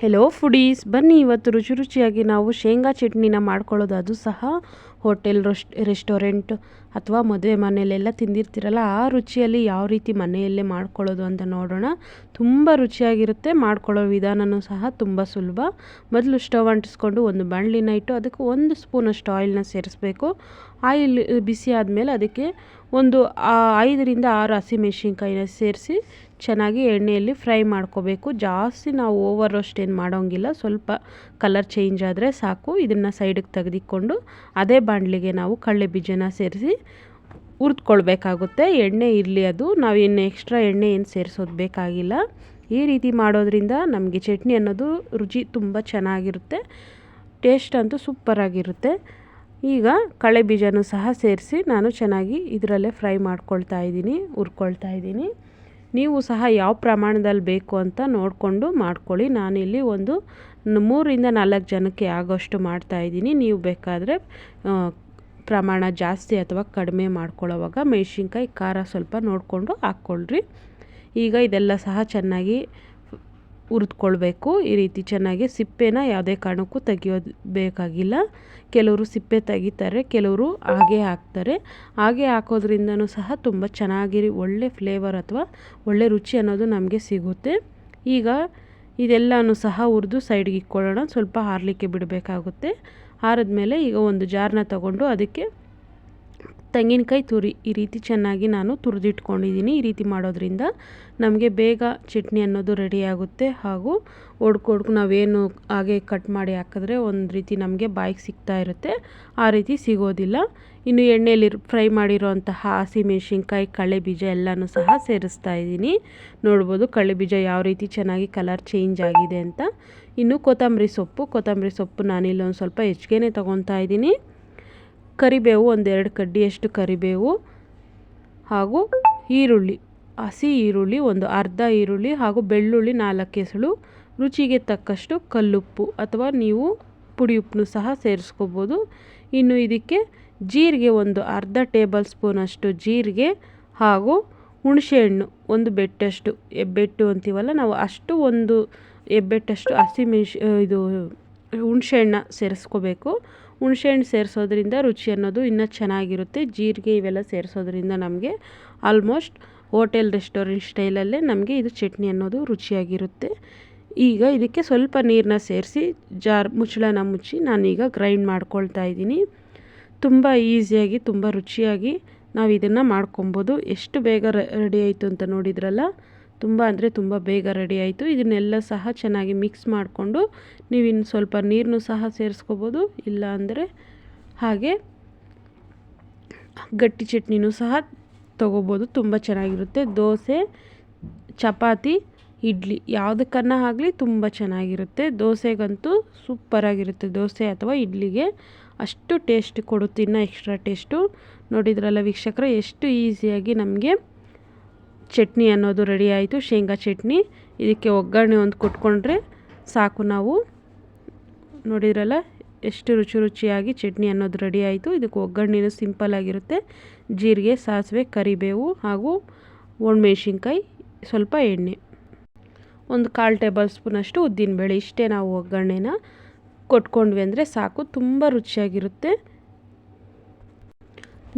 Hello foodies, ಬನ್ನಿ ಇವತ್ತು ರುಚಿ ರುಚಿಯಾಗಿ ನಾವು ಶೇಂಗಾ ಚಟ್ನಿನ ಮಾಡ್ಕೊಳ್ಳೋದು. ಅದು ಸಹ ಹೋಟೆಲ್ ರೆಸ್ಟೋರೆಂಟ್ ಅಥವಾ ಮದುವೆ ಮನೆಯಲ್ಲೆಲ್ಲ ತಿಂದಿರ್ತೀರಲ್ಲ, ಆ ರುಚಿಯಲ್ಲಿ ಯಾವ ರೀತಿ ಮನೆಯಲ್ಲೇ ಮಾಡ್ಕೊಳ್ಳೋದು ಅಂತ ನೋಡೋಣ. ತುಂಬ ರುಚಿಯಾಗಿರುತ್ತೆ. ಮಾಡ್ಕೊಳ್ಳೋ ವಿಧಾನವೂ ಸಹ ತುಂಬ ಸುಲಭ. ಮೊದಲು ಸ್ಟವ್ ಅಂಟಿಸ್ಕೊಂಡು ಒಂದು ಬಾಣಲಿನ ಇಟ್ಟು ಅದಕ್ಕೆ 1 ಸ್ಪೂನಷ್ಟು ಆಯಿಲ್ನ ಸೇರಿಸ್ಬೇಕು. ಆಯಿಲ್ ಬಿಸಿ ಆದಮೇಲೆ ಅದಕ್ಕೆ ಒಂದು 5ರಿಂದ 6 ಹಸಿಮೆಣಸಿನ್ಕಾಯಿನ ಸೇರಿಸಿ ಚೆನ್ನಾಗಿ ಎಣ್ಣೆಯಲ್ಲಿ ಫ್ರೈ ಮಾಡ್ಕೋಬೇಕು. ಜಾಸ್ತಿ ನಾವು ಓವರ್ ರೋಸ್ಟ್ ಏನು ಮಾಡೋಂಗಿಲ್ಲ, ಸ್ವಲ್ಪ ಕಲರ್ ಚೇಂಜ್ ಆದರೆ ಸಾಕು. ಇದನ್ನು ಸೈಡಿಗೆ ತೆಗೆದುಕೊಂಡು ಅದೇ ಬಾಣಲಿಗೆ ನಾವು ಕಡಲೆ ಬೀಜನ ಸೇರಿಸಿ ಹುರಿದ್ಕೊಳ್ಬೇಕಾಗುತ್ತೆ. ಎಣ್ಣೆ ಇರಲಿ, ಅದು ನಾವು ಇನ್ನು ಎಕ್ಸ್ಟ್ರಾ ಎಣ್ಣೆ ಏನು ಸೇರಿಸೋದು ಬೇಕಾಗಿಲ್ಲ. ಈ ರೀತಿ ಮಾಡೋದ್ರಿಂದ ನಮಗೆ ಚಟ್ನಿ ಅನ್ನೋದು ರುಚಿ ತುಂಬ ಚೆನ್ನಾಗಿರುತ್ತೆ. ಟೇಸ್ಟ್ ಅಂತೂ ಸೂಪರಾಗಿರುತ್ತೆ. ಈಗ ಕಡಲೆ ಬೀಜನೂ ಸಹ ಸೇರಿಸಿ ನಾನು ಚೆನ್ನಾಗಿ ಇದರಲ್ಲೇ ಫ್ರೈ ಮಾಡ್ಕೊಳ್ತಾ ಇದ್ದೀನಿ, ಹುರ್ಕೊಳ್ತಾ ಇದ್ದೀನಿ. ನೀವು ಸಹ ಯಾವ ಪ್ರಮಾಣದಲ್ಲಿ ಬೇಕು ಅಂತ ನೋಡಿಕೊಂಡು ಮಾಡ್ಕೊಳ್ಳಿ. ನಾನಿಲ್ಲಿ ಒಂದು 3ರಿಂದ 4 ಜನಕ್ಕೆ ಆಗೋಷ್ಟು ಮಾಡ್ತಾಯಿದ್ದೀನಿ. ನೀವು ಬೇಕಾದರೆ ಪ್ರಮಾಣ ಜಾಸ್ತಿ ಅಥವಾ ಕಡಿಮೆ ಮಾಡ್ಕೊಳ್ಳೋವಾಗ ಮೆಣಸಿನ್ಕಾಯಿ ಖಾರ ಸ್ವಲ್ಪ ನೋಡಿಕೊಂಡು ಹಾಕ್ಕೊಳ್ರಿ. ಈಗ ಇದೆಲ್ಲ ಸಹ ಚೆನ್ನಾಗಿ ಹುರಿದ್ಕೊಳ್ಬೇಕು. ಈ ರೀತಿ ಚೆನ್ನಾಗಿ ಸಿಪ್ಪೆನ ಯಾವುದೇ ಕಾರಣಕ್ಕೂ ತೆಗಿಯೋದು ಬೇಕಾಗಿಲ್ಲ. ಕೆಲವರು ಸಿಪ್ಪೆ ತೆಗಿತಾರೆ, ಕೆಲವರು ಹಾಗೆ ಹಾಕ್ತಾರೆ. ಹಾಗೆ ಹಾಕೋದ್ರಿಂದನೂ ಸಹ ತುಂಬ ಚೆನ್ನಾಗಿ ಒಳ್ಳೆ ಫ್ಲೇವರ್ ಅಥವಾ ಒಳ್ಳೆ ರುಚಿ ಅನ್ನೋದು ನಮಗೆ ಸಿಗುತ್ತೆ. ಈಗ ಇದೆಲ್ಲನೂ ಸಹ ಹುರಿದು ಸೈಡ್ಗೆ ಇಟ್ಕೊಳ್ಳೋಣ. ಸ್ವಲ್ಪ ಆರಲಿಕ್ಕೆ ಬಿಡಬೇಕಾಗುತ್ತೆ. ಆರಿದ್ಮೇಲೆ ಈಗ ಒಂದು ಜಾರನ್ನ ತಗೊಂಡು ಅದಕ್ಕೆ ತೆಂಗಿನಕಾಯಿ ತುರಿ ಈ ರೀತಿ ಚೆನ್ನಾಗಿ ನಾನು ತುರಿದಿಟ್ಕೊಂಡಿದ್ದೀನಿ. ಈ ರೀತಿ ಮಾಡೋದ್ರಿಂದ ನಮಗೆ ಬೇಗ ಚಟ್ನಿ ಅನ್ನೋದು ರೆಡಿಯಾಗುತ್ತೆ. ಹಾಗೂ ಒಡ್ಕೊಡ್ಕು ನಾವೇನು ಹಾಗೆ ಕಟ್ ಮಾಡಿ ಹಾಕಿದ್ರೆ ಒಂದು ರೀತಿ ನಮಗೆ ಬಾಯಿಗೆ ಸಿಗ್ತಾ ಇರುತ್ತೆ, ಆ ರೀತಿ ಸಿಗೋದಿಲ್ಲ. ಇನ್ನು ಎಣ್ಣೆಯಲ್ಲಿ ಫ್ರೈ ಮಾಡಿರೋಂತಹ ಹಸಿಮೆಣಸಿನ್ಕಾಯಿ, ಕಡಲೆ ಬೀಜ ಎಲ್ಲನೂ ಸಹ ಸೇರಿಸ್ತಾ ಇದ್ದೀನಿ. ನೋಡ್ಬೋದು ಕಡಲೆ ಬೀಜ ಯಾವ ರೀತಿ ಚೆನ್ನಾಗಿ ಕಲರ್ ಚೇಂಜ್ ಆಗಿದೆ ಅಂತ. ಇನ್ನು ಕೊತ್ತಂಬರಿ ಸೊಪ್ಪು ನಾನಿಲ್ಲಿ ಒಂದು ಸ್ವಲ್ಪ ಹೆಚ್ಚಿಗೆನೇ ತೊಗೊತಾ ಇದ್ದೀನಿ. ಕರಿಬೇವು, 1-2 ಕಡ್ಡಿಯಷ್ಟು ಕರಿಬೇವು, ಹಾಗೂ ಈರುಳ್ಳಿ, ಹಸಿ ಈರುಳ್ಳಿ ಒಂದು ಅರ್ಧ ಈರುಳ್ಳಿ, ಹಾಗೂ ಬೆಳ್ಳುಳ್ಳಿ 4 ಎಸಳು, ರುಚಿಗೆ ತಕ್ಕಷ್ಟು ಕಲ್ಲುಪ್ಪು ಅಥವಾ ನೀವು ಪುಡಿ ಉಪ್ಪನ್ನು ಸಹ ಸೇರಿಸ್ಕೋಬೋದು. ಇನ್ನು ಇದಕ್ಕೆ ಜೀರಿಗೆ ಒಂದು ಅರ್ಧ ಟೇಬಲ್ ಸ್ಪೂನಷ್ಟು ಜೀರಿಗೆ, ಹಾಗೂ ಹುಣಸೆಹಣ್ಣು ಒಂದು ಬೆಟ್ಟಷ್ಟು, ಹೆಬ್ಬೆಟ್ಟು ಅಂತೀವಲ್ಲ ನಾವು, ಅಷ್ಟು ಒಂದು ಹೆಬ್ಬೆಟ್ಟಷ್ಟು ಇದು ಹುಣಸೆಹಣ್ಣ ಸೇರಿಸ್ಕೋಬೇಕು. ಹುಣಸೆಹಣ್ಣು ಸೇರಿಸೋದ್ರಿಂದ ರುಚಿ ಅನ್ನೋದು ಇನ್ನೂ ಚೆನ್ನಾಗಿರುತ್ತೆ. ಜೀರಿಗೆ ಇವೆಲ್ಲ ಸೇರಿಸೋದ್ರಿಂದ ನಮಗೆ ಆಲ್ಮೋಸ್ಟ್ ಹೋಟೆಲ್ ರೆಸ್ಟೋರೆಂಟ್ ಸ್ಟೈಲಲ್ಲೇ ನಮಗೆ ಇದು ಚಟ್ನಿ ಅನ್ನೋದು ರುಚಿಯಾಗಿರುತ್ತೆ. ಈಗ ಇದಕ್ಕೆ ಸ್ವಲ್ಪ ನೀರನ್ನ ಸೇರಿಸಿ ಮುಚ್ಚಳನ ಮುಚ್ಚಿ ನಾನೀಗ ಗ್ರೈಂಡ್ ಮಾಡ್ಕೊಳ್ತಾ ಇದ್ದೀನಿ. ತುಂಬ ಈಸಿಯಾಗಿ, ತುಂಬ ರುಚಿಯಾಗಿ ನಾವು ಇದನ್ನು ಮಾಡ್ಕೊಬೋದು. ಎಷ್ಟು ಬೇಗ ರೆಡಿ ಆಯಿತು ಅಂತ ನೋಡಿದ್ರಲ್ಲ, ತುಂಬ ಅಂದರೆ ತುಂಬ ಬೇಗ ರೆಡಿ ಆಯಿತು. ಇದನ್ನೆಲ್ಲ ಸಹ ಚೆನ್ನಾಗಿ ಮಿಕ್ಸ್ ಮಾಡಿಕೊಂಡು ನೀವು ಇನ್ನು ಸ್ವಲ್ಪ ನೀರನ್ನು ಸಹ ಸೇರಿಸ್ಕೋಬೋದು, ಇಲ್ಲ ಅಂದರೆ ಹಾಗೆ ಗಟ್ಟಿ ಚಟ್ನಿನೂ ಸಹ ತೊಗೋಬೋದು. ತುಂಬ ಚೆನ್ನಾಗಿರುತ್ತೆ. ದೋಸೆ, ಚಪಾತಿ, ಇಡ್ಲಿ ಯಾವುದಕ್ಕನ್ನ ಆಗಲಿ ತುಂಬ ಚೆನ್ನಾಗಿರುತ್ತೆ. ದೋಸೆಗಂತೂ ಸೂಪರಾಗಿರುತ್ತೆ. ದೋಸೆ ಅಥವಾ ಇಡ್ಲಿಗೆ ಅಷ್ಟು ಟೇಸ್ಟ್ ಕೊಡುತ್ತೆ, ಇನ್ನೂ ಎಕ್ಸ್ಟ್ರಾ ಟೇಸ್ಟು. ನೋಡಿದ್ರಲ್ಲ ವೀಕ್ಷಕರೇ, ಎಷ್ಟು ಈಸಿಯಾಗಿ ನಮಗೆ ಚಟ್ನಿ ಅನ್ನೋದು ರೆಡಿ ಆಯಿತು, ಶೇಂಗಾ ಚಟ್ನಿ. ಇದಕ್ಕೆ ಒಗ್ಗರಣೆ ಒಂದು ಕೊಟ್ಕೊಂಡ್ರೆ ಸಾಕು. ನಾವು ನೋಡಿದ್ರಲ್ಲ ಎಷ್ಟು ರುಚಿಯಾಗಿ ಚಟ್ನಿ ಅನ್ನೋದು ರೆಡಿ ಆಯಿತು. ಇದಕ್ಕೆ ಒಗ್ಗರಣೆನೂ ಸಿಂಪಲ್ಲಾಗಿರುತ್ತೆ. ಜೀರಿಗೆ, ಸಾಸಿವೆ, ಕರಿಬೇವು, ಹಾಗೂ ಒಣಮೆಣ್ಸಿನ್ಕಾಯಿ, ಸ್ವಲ್ಪ ಎಣ್ಣೆ, ಒಂದು 1/4 ಟೇಬಲ್ ಸ್ಪೂನಷ್ಟು ಉದ್ದಿನಬೇಳೆ, ಇಷ್ಟೇ ನಾವು ಒಗ್ಗರಣೆನ ಕೊಟ್ಕೊಂಡ್ವಿ ಅಂದರೆ ಸಾಕು. ತುಂಬ ರುಚಿಯಾಗಿರುತ್ತೆ.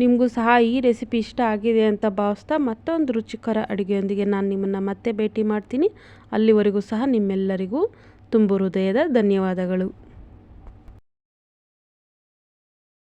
ನಿಮಗೂ ಸಹ ಈ ರೆಸಿಪಿ ಇಷ್ಟ ಆಗಿದೆ ಅಂತ ಭಾವಿಸ್ತಾ ಮತ್ತೊಂದು ರುಚಿಕರ ಅಡುಗೆಯೊಂದಿಗೆ ನಾನು ನಿಮ್ಮನ್ನು ಮತ್ತೆ ಭೇಟಿ ಮಾಡ್ತೀನಿ. ಅಲ್ಲಿವರೆಗೂ ಸಹ ನಿಮ್ಮೆಲ್ಲರಿಗೂ ತುಂಬು ಹೃದಯದ ಧನ್ಯವಾದಗಳು.